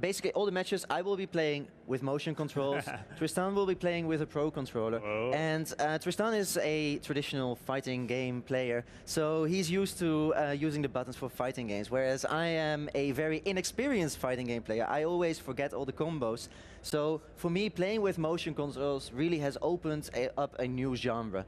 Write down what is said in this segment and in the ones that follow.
Basically, all the matches I will be playing with motion controls. Tristan will be playing with a pro controller. Oh. And Tristan is a traditional fighting game player, so he's used to using the buttons for fighting games, whereas I am a very inexperienced fighting game player. I always forget all the combos. So for me, playing with motion controls really has opened up a new genre.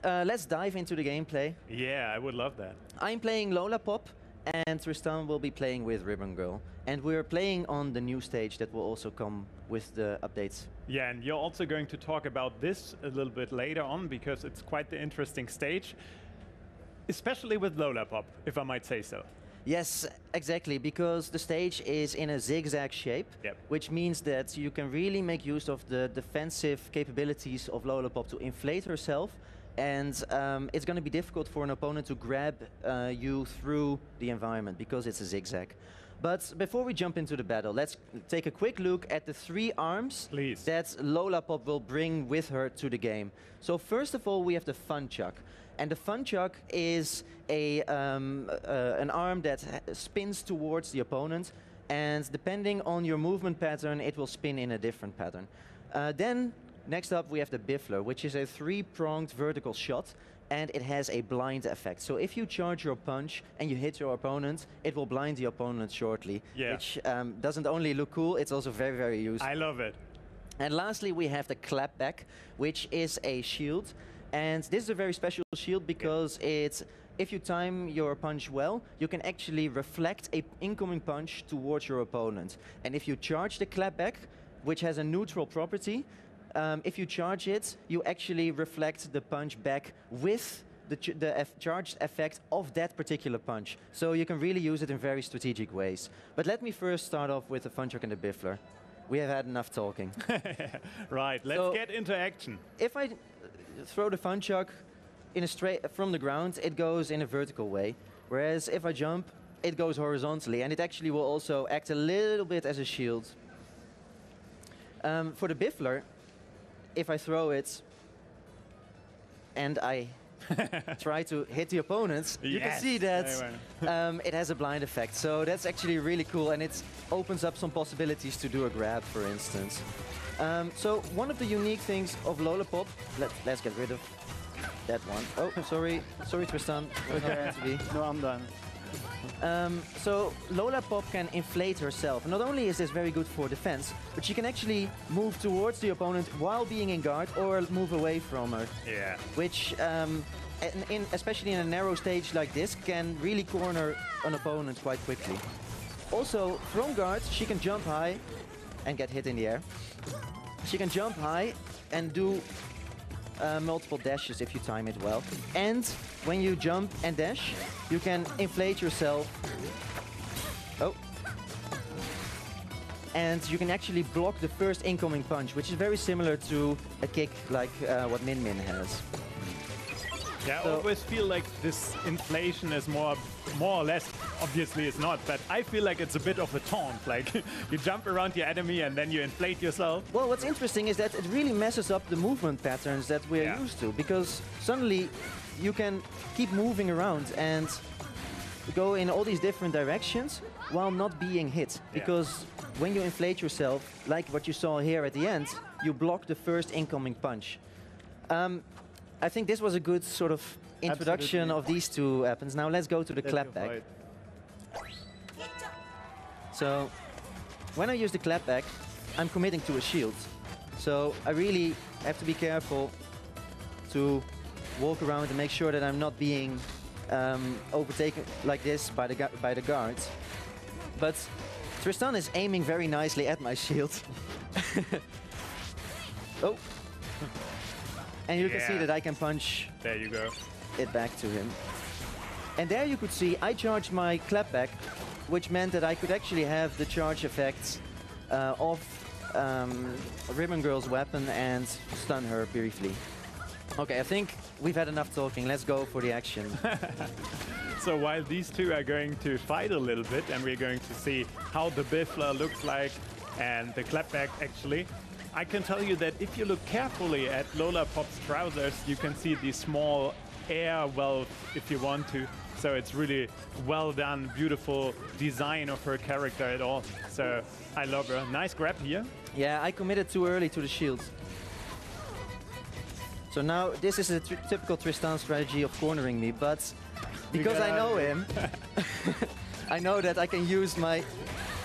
Let's dive into the gameplay. Yeah, I would love that. I'm playing Lola Pop, and Tristan will be playing with Ribbon Girl. And we're playing on the new stage that will also come with the updates. Yeah, and you're also going to talk about this a little bit later on, because it's quite the interesting stage, especially with Lola Pop, if I might say so. Yes, exactly, because the stage is in a zigzag shape, which means that you can really make use of the defensive capabilities of Lola Pop to inflate herself. And it's going to be difficult for an opponent to grab you through the environment because it's a zigzag. But before we jump into the battle, let's take a quick look at the 3 arms that Lola Pop will bring with her to the game. So first of all, we have the Fun Chuck. And the Fun Chuck is an arm that spins towards the opponent. And depending on your movement pattern, it will spin in a different pattern. Then next up, we have the Biffler, which is a 3-pronged vertical shot, and it has a blind effect. So if you charge your punch and you hit your opponent, it will blind the opponent shortly, which doesn't only look cool, it's also very, very useful. I love it. And lastly, we have the Clapback, which is a shield. And this is a very special shield because if you time your punch well, you can actually reflect an incoming punch towards your opponent. And if you charge the Clapback, which has a neutral property, if you charge it, you actually reflect the punch back with the charged effect of that particular punch. So you can really use it in very strategic ways. But let me first start off with the Fun Chuck and the Biffler. We have had enough talking. Right, let's get into action. If I throw the Fun Chuck in a straight from the ground, it goes in a vertical way. Whereas if I jump, it goes horizontally. And it actually will also act a little bit as a shield. For the Biffler, if I throw it and I try to hit the opponents, you can see that it has a blind effect. So that's actually really cool, and it opens up some possibilities to do a grab, for instance. So one of the unique things of Lola Pop, let's get rid of that one. Oh, sorry, Tristan. Okay. No, I'm done. So Lola Pop can inflate herself. Not only is this very good for defense, but she can actually move towards the opponent while being in guard or move away from her. Yeah. Which, especially in a narrow stage like this, can really corner an opponent quite quickly. Also, from guard, she can jump high and get hit in the air. She can jump high and do multiple dashes if you time it well. And when you jump and dash, you can inflate yourself. Oh. And you can actually block the first incoming punch, which is very similar to a kick like what Min Min has. Yeah, I always feel like this inflation is more or less, obviously it's not, but I feel like it's a bit of a taunt. Like, you jump around your enemy and then you inflate yourself. Well, what's interesting is that it really messes up the movement patterns that we're used to, because suddenly you can keep moving around and go in all these different directions while not being hit. Because when you inflate yourself, like what you saw here at the end, you block the first incoming punch. I think this was a good sort of introduction of these two weapons. Now let's go to the Clapback. So when I use the Clapback, I'm committing to a shield. So I really have to be careful to walk around and make sure that I'm not being overtaken like this by the guards. But Tristan is aiming very nicely at my shield. Oh. And you can see that I can punch it back to him. And there you could see I charged my Clapback, which meant that I could actually have the charge effects of Ribbon Girl's weapon and stun her briefly. Okay, I think we've had enough talking. Let's go for the action. So while these two are going to fight a little bit, and we're going to see how the Biffler looks like and the Clapback actually, I can tell you that if you look carefully at Lola Pop's trousers, you can see the small air valve, if you want to, So it's really well done, beautiful design of her character at all. So I love her. Nice grab here. Yeah, I committed too early to the shield. So now this is a typical Tristan strategy of cornering me, but because I know him, I know that I can use my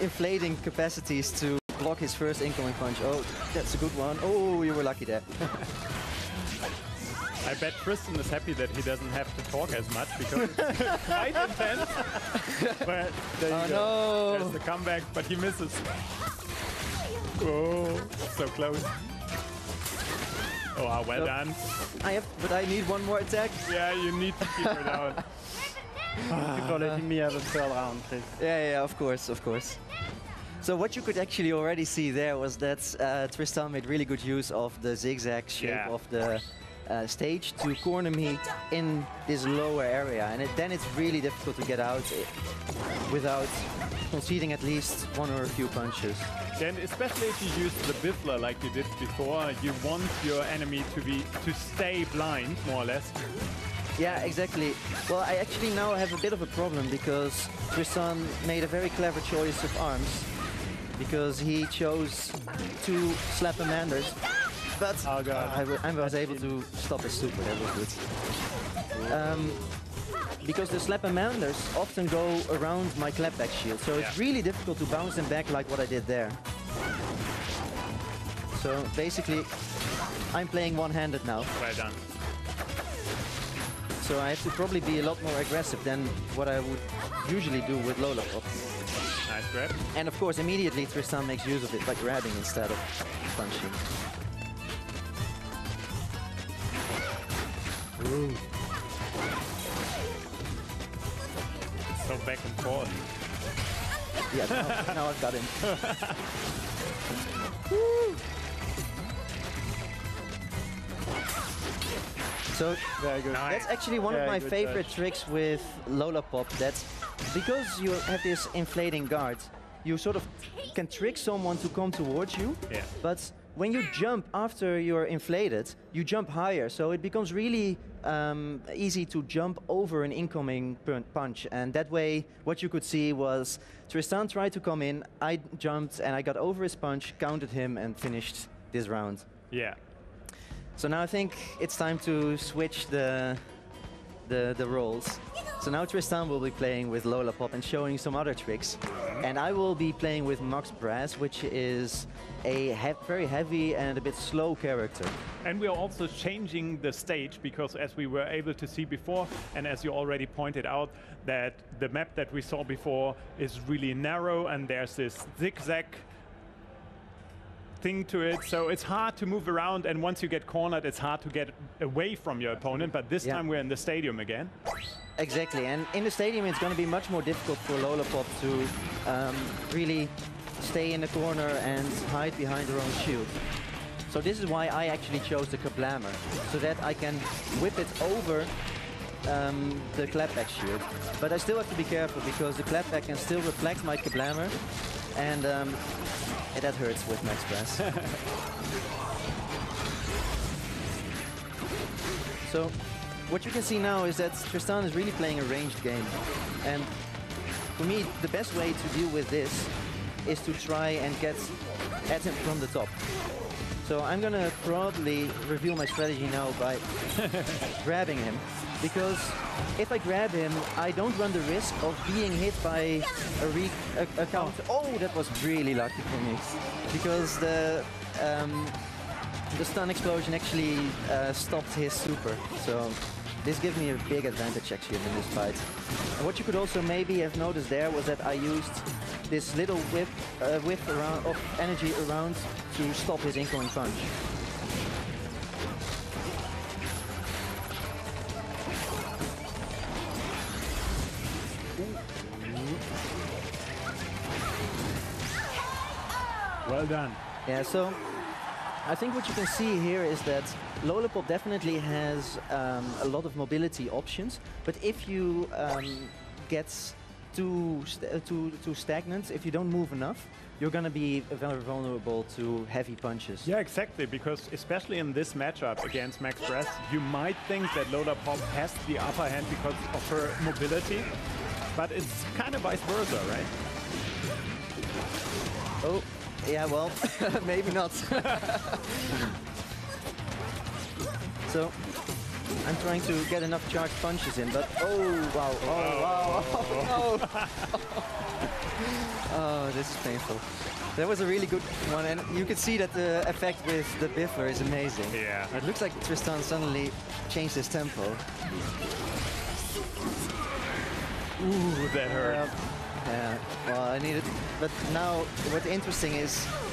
inflating capacities to block his first incoming punch. Oh, that's a good one. Oh, you were lucky there. I bet Tristan is happy that he doesn't have to talk as much because it's quite intense. But there you go. No. There's the comeback, but he misses. Oh, so close. Oh, wow, well done. But I need one more attack. Yeah, you need to keep her down. Thank you for letting me have a third round, please. Yeah, of course, of course. So what you could actually already see there was that Tristan made really good use of the zigzag shape of the stage to corner me in this lower area, and then it's really difficult to get out without conceding at least one or a few punches. And especially if you use the biffler like you did before, you want your enemy to stay blind, more or less. Yeah, exactly. Well, I actually now have a bit of a problem because Tristan made a very clever choice of arms, because he chose 2 Slap-a-Manders. But oh God. I was able to stop his super, that was good. Because the Slap-a-Manders often go around my clapback shield, so it's really difficult to bounce them back like what I did there. So basically, I'm playing one-handed now. Well done. So I have to probably be a lot more aggressive than what I would usually do with Lola Pop. Nice grab. And of course, immediately Tristan makes use of it by grabbing instead of punching. Ooh. So back and forth. Yeah, now I've got him. So very good. That's actually one of my favorite tricks with Lola Pop. That's because you have this inflating guard, you sort of can trick someone to come towards you, but when you jump after you're inflated, you jump higher, so it becomes really easy to jump over an incoming punch. And that way, what you could see was Tristan tried to come in, I jumped and I got over his punch, countered him and finished this round. Yeah. So now I think it's time to switch the roles. So now Tristan will be playing with Lola Pop and showing some other tricks. And I will be playing with Max Brass, which is a very heavy and a bit slow character. And we are also changing the stage because, as we were able to see before, and as you already pointed out, that the map that we saw before is really narrow and there's this zigzag thing to it, so it's hard to move around, and once you get cornered, it's hard to get away from your opponent, but this time we're in the stadium again. Exactly, and in the stadium it's going to be much more difficult for Lola Pop to really stay in the corner and hide behind her own shield. So this is why I actually chose the Kablammer, so that I can whip it over the clapback shield. But I still have to be careful because the clapback can still reflect my Kablammer, and that hurts with Max Brass. So what you can see now is that Tristan is really playing a ranged game. And for me, the best way to deal with this is to try and get at him from the top. So I'm gonna probably reveal my strategy now by grabbing him. Because if I grab him, I don't run the risk of being hit by a counter. Oh, that was really lucky for me. Because the stun explosion actually stopped his super. So this gives me a big advantage actually in this fight. And what you could also maybe have noticed there was that I used this little whip around of energy around to stop his incoming punch. Well done. Yeah, so I think what you can see here is that Lola Pop definitely has a lot of mobility options, but if you get too stagnant, if you don't move enough, you're going to be very vulnerable to heavy punches. Yeah, exactly, because especially in this matchup against Max Press, you might think that Lola Pop has the upper hand because of her mobility, but it's kind of vice versa, right? Oh, yeah, well, maybe not. So, I'm trying to get enough charged punches in, but oh, wow, oh, wow, oh, no. Oh, this is painful. That was a really good one, and you can see that the effect with the Biffler is amazing. Yeah. It looks like Tristan suddenly changed his tempo. Ooh, that hurt. Yeah, well, I needed, but now what's interesting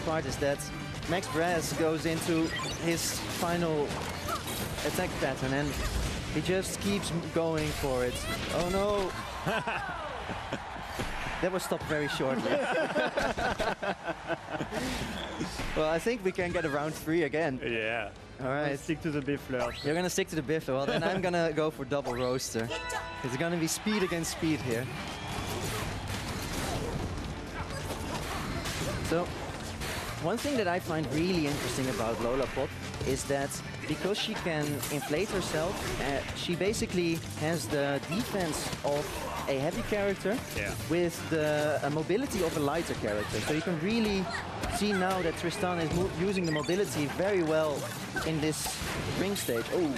part is that Max Brass goes into his final attack pattern and he just keeps going for it. Oh no! That was stopped very shortly. Well, I think we can get a round 3 again. Yeah. All right. Stick to the Biffler. You're gonna stick to the Biffler. Well, then I'm gonna go for double roaster. It's gonna be speed against speed here. So, one thing that I find really interesting about Lola Pop is that because she can inflate herself, she basically has the defense of a heavy character with the mobility of a lighter character. So you can really see now that Tristan is using the mobility very well in this ring stage. Oh.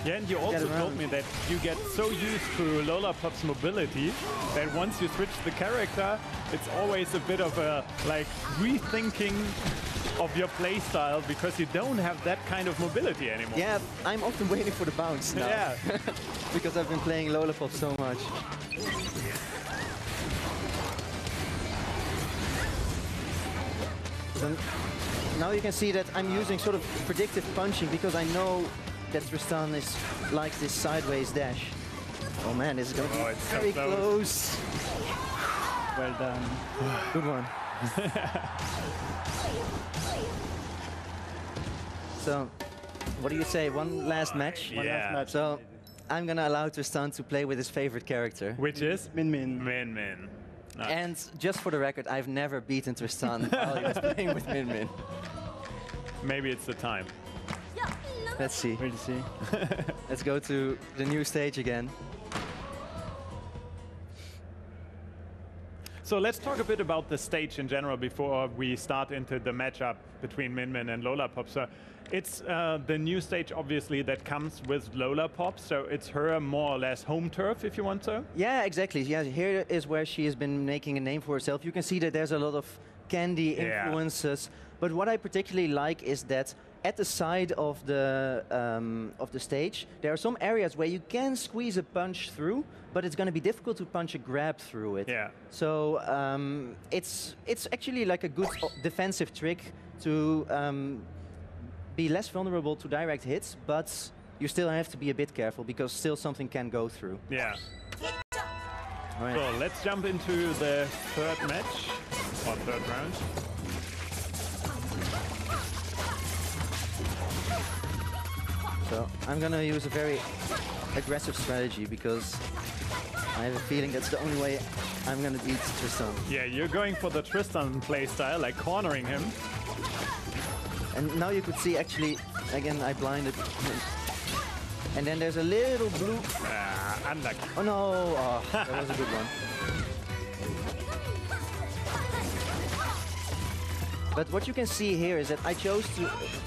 Yeah, and you also told me that you get so used to Lola Pop's mobility that once you switch the character, it's always a bit of a like rethinking of your playstyle because you don't have that kind of mobility anymore. Yeah, I'm often waiting for the bounce now. Yeah. Because I've been playing Lola Pop so much. So now you can see that I'm using sort of predictive punching because I know that Tristan likes this sideways dash. Oh man, this is going to be very close. Well done. Good one. So, what do you say? One last match? Yeah. One last match. So, I'm going to allow Tristan to play with his favorite character. Which is? Min Min. Min Min. Nice. And just for the record, I've never beaten Tristan while he was playing with Min Min. Maybe it's the time. Let's see. We'll see. Let's go to the new stage again. So let's talk a bit about the stage in general before we start into the matchup between Min Min and Lola Pop. So it's the new stage, obviously, that comes with Lola Pop. So it's her more or less home turf, if you want to. Yeah, exactly. Yeah, here is where she has been making a name for herself. You can see that there's a lot of candy influences. But what I particularly like is that at the side of the stage, there are some areas where you can squeeze a punch through, but it's going to be difficult to punch a grab through it. Yeah. So it's actually like a good defensive trick to be less vulnerable to direct hits, but you still have to be a bit careful because still something can go through. Yeah. All right. So let's jump into the third match, or third round. So I'm gonna use a very aggressive strategy because I have a feeling that's the only way I'm gonna beat Tristan. Yeah, you're going for the Tristan playstyle, like cornering him. And now you could see actually, again, I blinded him. And then there's a little blue. Unlucky. Oh no, oh, that was a good one. But what you can see here is that I chose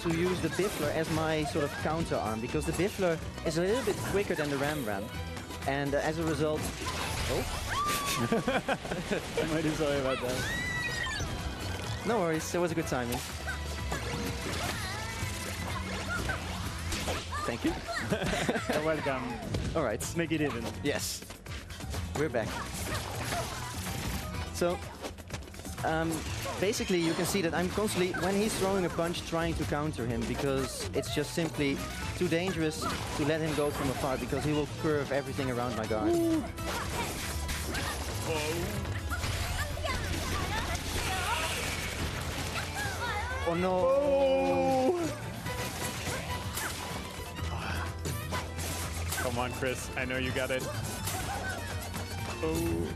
to use the Biffler as my sort of counter arm because the Biffler is a little bit quicker than the Ram Ram. And as a result... Oh. I'm really sorry about that. No worries, that was a good timing. Thank you. You're welcome. All right. Let's make it even. Yes. We're back. So, basically you can see that I'm constantly, when he's throwing a punch, trying to counter him because it's just simply too dangerous to let him go from afar because he will curve everything around my guard. Oh no! Oh. Come on, Chris. I know you got it. Oh.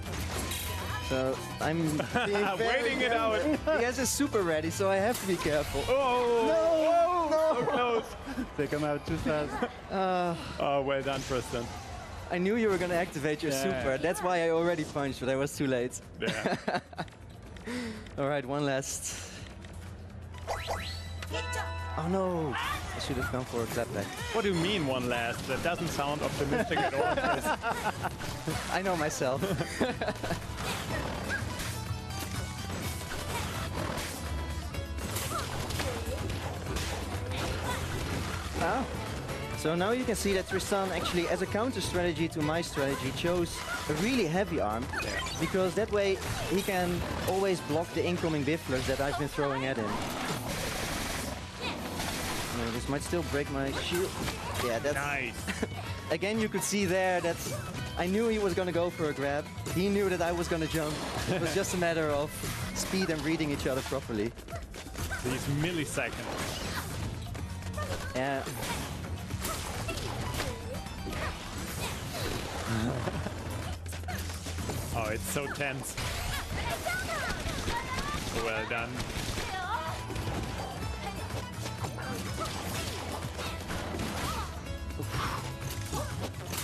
So I'm being waiting it out. He has his super ready, so I have to be careful. Oh! No! No! So close. They come out too fast. Oh, well done, Tristan. I knew you were going to activate your super. That's why I already punched, but I was too late. Yeah. All right, one last. Oh no! I should have gone for a clap back. What do you mean one last? That doesn't sound optimistic at all, Chris. I know myself. Ah. So now you can see that Tristan actually, as a counter strategy to my strategy, chose a really heavy arm, because that way he can always block the incoming bifflers that I've been throwing at him. No, this might still break my shield. Yeah, that's nice. Again, you could see there that I knew he was going to go for a grab. He knew that I was going to jump. It was just a matter of speed and reading each other properly. These milliseconds. Yeah. Oh, it's so tense. Well done.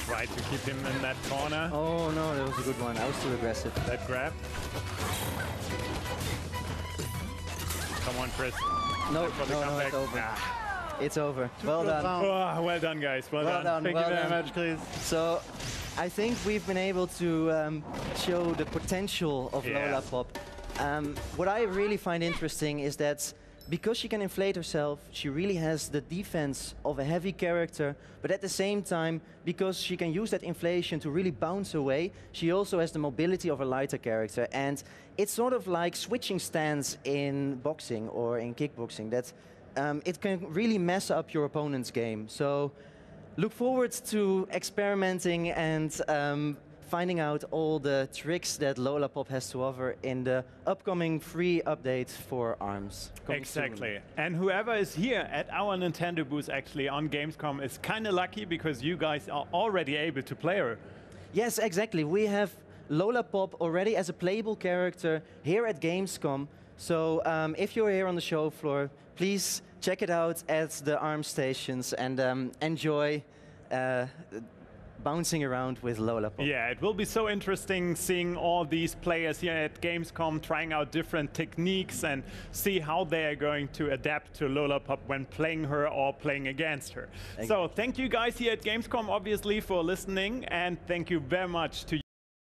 Try to keep him in that corner. Oh no, that was a good one. I was too aggressive. That grab. Come on, Chris. No, For the no, comeback. it's over. Ah. It's over. Well done. Oh, well done, guys. Well done. Thank you very much, Chris. So, I think we've been able to show the potential of Yeah. Lola Pop. What I really find interesting is that because she can inflate herself, she really has the defense of a heavy character, but at the same time, because she can use that inflation to really bounce away, she also has the mobility of a lighter character. And it's sort of like switching stance in boxing or in kickboxing. That it can really mess up your opponent's game. So look forward to experimenting and finding out all the tricks that Lola Pop has to offer in the upcoming free update for ARMS. Exactly. Soon. And whoever is here at our Nintendo booth actually on Gamescom is kind of lucky because you guys are already able to play her. Yes, exactly. We have Lola Pop already as a playable character here at Gamescom. So if you're here on the show floor, please check it out at the ARMS stations and enjoy bouncing around with Lola Pop. Yeah, it will be so interesting seeing all these players here at Gamescom trying out different techniques and see how they are going to adapt to Lola Pop when playing her or playing against her. So thank you guys here at Gamescom, obviously, for listening, and thank you very much to